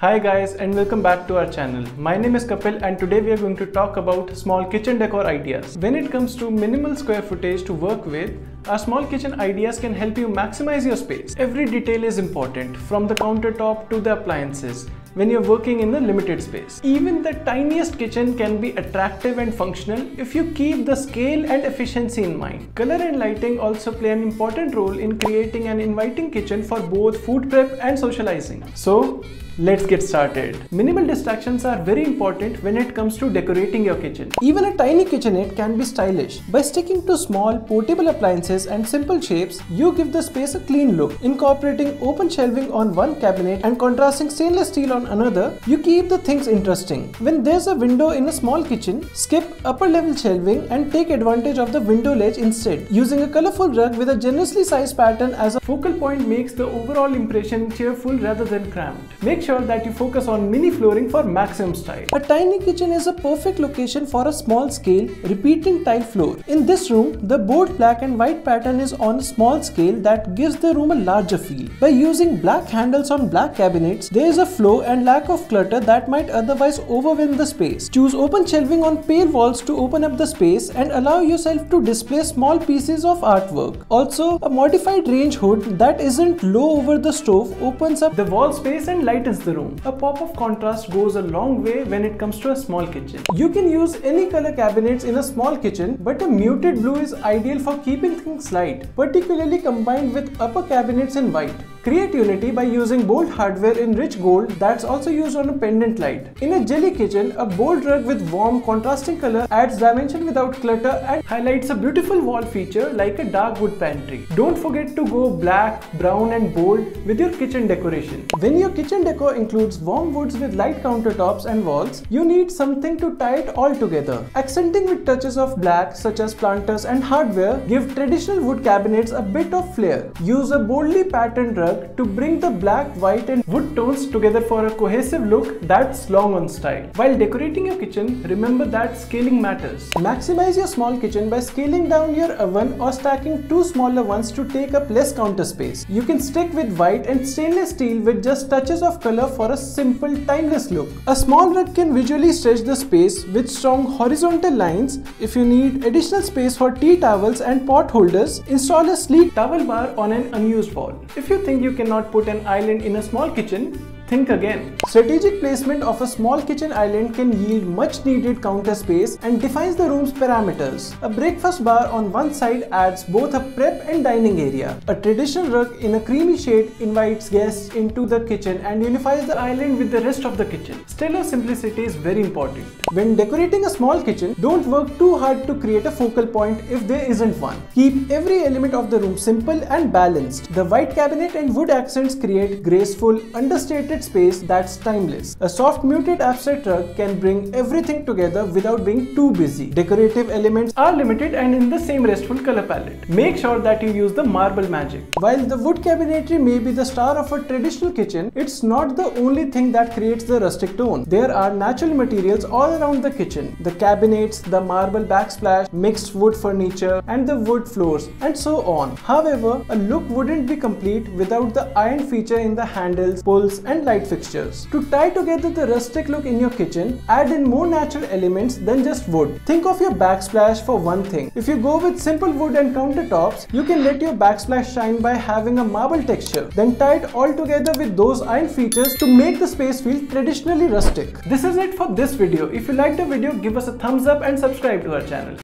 Hi guys and welcome back to our channel. My name is Kapil and today we are going to talk about small kitchen decor ideas. When it comes to minimal square footage to work with, our small kitchen ideas can help you maximize your space. Every detail is important, from the countertop to the appliances, when you're working in a limited space. Even the tiniest kitchen can be attractive and functional if you keep the scale and efficiency in mind. Color and lighting also play an important role in creating an inviting kitchen for both food prep and socializing. So, let's get started. Minimal distractions are very important when it comes to decorating your kitchen. Even a tiny kitchenette can be stylish. By sticking to small, portable appliances and simple shapes, you give the space a clean look. Incorporating open shelving on one cabinet and contrasting stainless steel on another, you keep the things interesting. When there's a window in a small kitchen, skip upper level shelving and take advantage of the window ledge instead. Using a colorful rug with a generously sized pattern as a focal point makes the overall impression cheerful rather than cramped. Make sure that you focus on mini flooring for maximum style. A tiny kitchen is a perfect location for a small scale, repeating tile floor. In this room, the bold black and white pattern is on a small scale that gives the room a larger feel. By using black handles on black cabinets, there is a flow and lack of clutter that might otherwise overwhelm the space. Choose open shelving on pale walls to open up the space and allow yourself to display small pieces of artwork. Also, a modified range hood that isn't low over the stove opens up the wall space and lightens the room. A pop of contrast goes a long way when it comes to a small kitchen. You can use any color cabinets in a small kitchen, but a muted blue is ideal for keeping things light, particularly combined with upper cabinets in white. Create unity by using bold hardware in rich gold that's also used on a pendant light. In a jelly kitchen, a bold rug with warm contrasting color adds dimension without clutter and highlights a beautiful wall feature like a dark wood pantry. Don't forget to go black, brown and bold with your kitchen decoration. When your kitchen decor includes warm woods with light countertops and walls, you need something to tie it all together. Accenting with touches of black such as planters and hardware give traditional wood cabinets a bit of flair. Use a boldly patterned rug to bring the black, white and wood tones together for a cohesive look that's long on style. While decorating your kitchen, remember that scaling matters. Maximize your small kitchen by scaling down your oven or stacking two smaller ones to take up less counter space. You can stick with white and stainless steel with just touches of color for a simple, timeless look. A small rug can visually stretch the space with strong horizontal lines. If you need additional space for tea towels and pot holders, install a sleek towel bar on an unused wall. If you think you cannot put an island in a small kitchen, think again. Strategic placement of a small kitchen island can yield much needed counter space and defines the room's parameters. A breakfast bar on one side adds both a prep and dining area. A traditional rug in a creamy shade invites guests into the kitchen and unifies the island with the rest of the kitchen. Stellar simplicity is very important. When decorating a small kitchen, don't work too hard to create a focal point if there isn't one. Keep every element of the room simple and balanced. The white cabinet and wood accents create graceful, understated space that's timeless. A soft muted abstract rug can bring everything together without being too busy. Decorative elements are limited and in the same restful color palette. Make sure that you use the marble magic. While the wood cabinetry may be the star of a traditional kitchen, it's not the only thing that creates the rustic tone. There are natural materials all around the kitchen. The cabinets, the marble backsplash, mixed wood furniture and the wood floors and so on. However, a look wouldn't be complete without the iron feature in the handles, pulls and light fixtures. To tie together the rustic look in your kitchen, add in more natural elements than just wood. Think of your backsplash for one thing. If you go with simple wood and countertops, you can let your backsplash shine by having a marble texture. Then tie it all together with those iron features to make the space feel traditionally rustic. This is it for this video. If you liked the video, give us a thumbs up and subscribe to our channel.